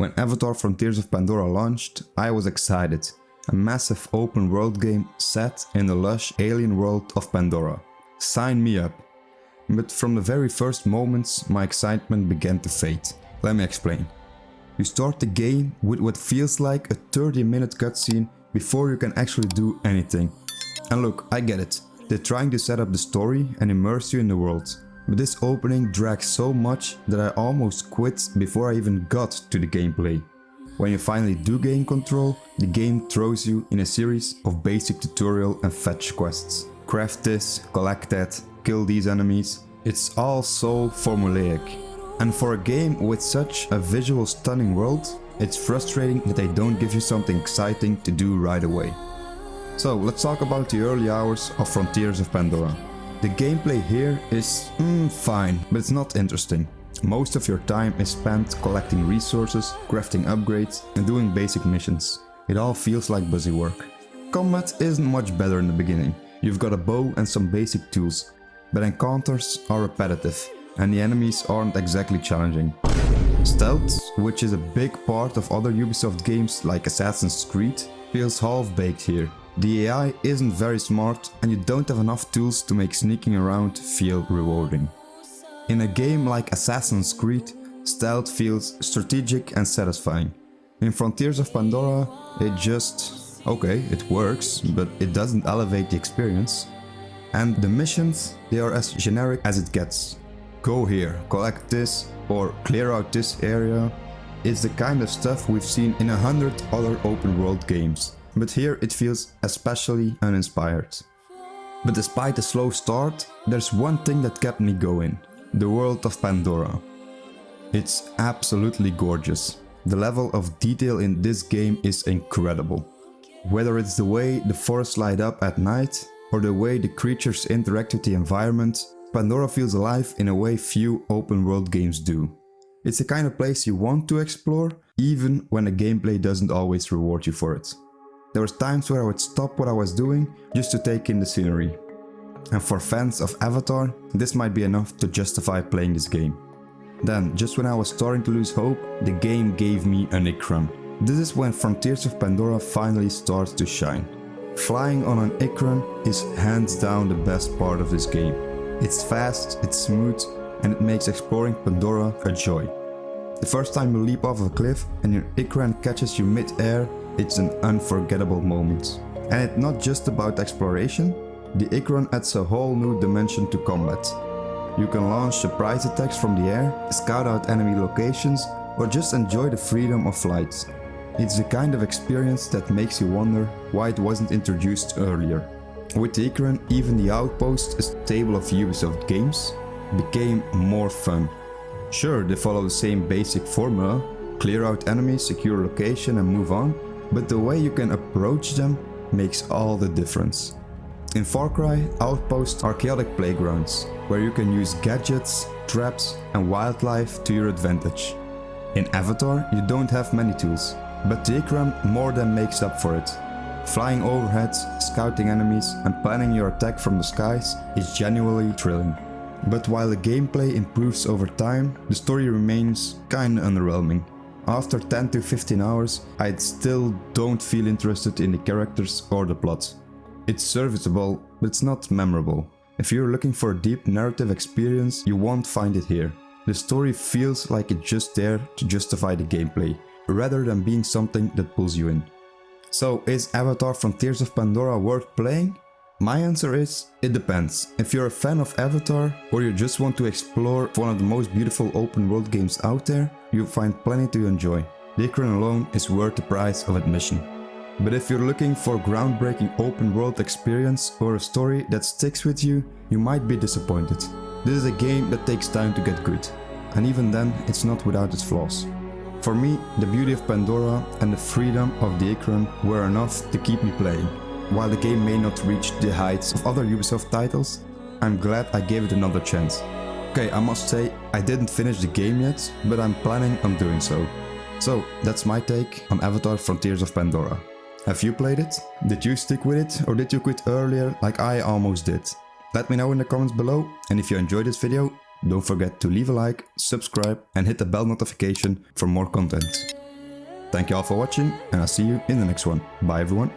When Avatar Frontiers of Pandora launched, I was excited. A massive open world game set in the lush alien world of Pandora. Sign me up. But from the very first moments, my excitement began to fade. Let me explain. You start the game with what feels like a 30-minute cutscene before you can actually do anything. And look, I get it. They're trying to set up the story and immerse you in the world. But this opening drags so much that I almost quit before I even got to the gameplay. When you finally do gain control, the game throws you in a series of basic tutorial and fetch quests. Craft this, collect that, kill these enemies. It's all so formulaic. And for a game with such a visual stunning world, it's frustrating that they don't give you something exciting to do right away. So let's talk about the early hours of Frontiers of Pandora. The gameplay here is fine, but it's not interesting. Most of your time is spent collecting resources, crafting upgrades and doing basic missions. It all feels like busy work. Combat isn't much better in the beginning. You've got a bow and some basic tools, but encounters are repetitive and the enemies aren't exactly challenging. Stealth, which is a big part of other Ubisoft games like Assassin's Creed, feels half-baked here. The AI isn't very smart and you don't have enough tools to make sneaking around feel rewarding. In a game like Assassin's Creed, stealth feels strategic and satisfying. In Frontiers of Pandora, it works, but it doesn't elevate the experience. And the missions, they are as generic as it gets. Go here, collect this, or clear out this area. It's the kind of stuff we've seen in 100 other open world games. But here it feels especially uninspired. But despite the slow start, there's one thing that kept me going. The world of Pandora. It's absolutely gorgeous. The level of detail in this game is incredible. Whether it's the way the forests light up at night, or the way the creatures interact with the environment, Pandora feels alive in a way few open world games do. It's the kind of place you want to explore, even when the gameplay doesn't always reward you for it. There was times where I would stop what I was doing just to take in the scenery. And for fans of Avatar, this might be enough to justify playing this game. Then, just when I was starting to lose hope, the game gave me an Ikran. This is when Frontiers of Pandora finally starts to shine. Flying on an Ikran is hands down the best part of this game. It's fast, it's smooth, and it makes exploring Pandora a joy. The first time you leap off a cliff and your Ikran catches you mid-air, it's an unforgettable moment. And it's not just about exploration, the Ikran adds a whole new dimension to combat. You can launch surprise attacks from the air, scout out enemy locations, or just enjoy the freedom of flight. It's the kind of experience that makes you wonder why it wasn't introduced earlier. With the Ikran, even the Outpost, a stable of Ubisoft games, became more fun. Sure, they follow the same basic formula, clear out enemies, secure location and move on, but the way you can approach them makes all the difference. In Far Cry, outposts are chaotic playgrounds, where you can use gadgets, traps and wildlife to your advantage. In Avatar, you don't have many tools, but the Ikran more than makes up for it. Flying overhead, scouting enemies and planning your attack from the skies is genuinely thrilling. But while the gameplay improves over time, the story remains kinda underwhelming. After 10 to 15 hours, I still don't feel interested in the characters or the plot. It's serviceable, but it's not memorable. If you're looking for a deep narrative experience, you won't find it here. The story feels like it's just there to justify the gameplay, rather than being something that pulls you in. So, is Avatar Frontiers of Pandora worth playing? My answer is, it depends. If you're a fan of Avatar, or you just want to explore one of the most beautiful open world games out there, you'll find plenty to enjoy. The Ikran alone is worth the price of admission. But if you're looking for a groundbreaking open world experience or a story that sticks with you, you might be disappointed. This is a game that takes time to get good, and even then it's not without its flaws. For me, the beauty of Pandora and the freedom of the Ikran were enough to keep me playing. While the game may not reach the heights of other Ubisoft titles, I'm glad I gave it another chance. Okay, I must say, I didn't finish the game yet, but I'm planning on doing so. So, that's my take on Avatar Frontiers of Pandora. Have you played it? Did you stick with it, or did you quit earlier like I almost did? Let me know in the comments below, and if you enjoyed this video, don't forget to leave a like, subscribe and hit the bell notification for more content. Thank you all for watching, and I'll see you in the next one. Bye everyone.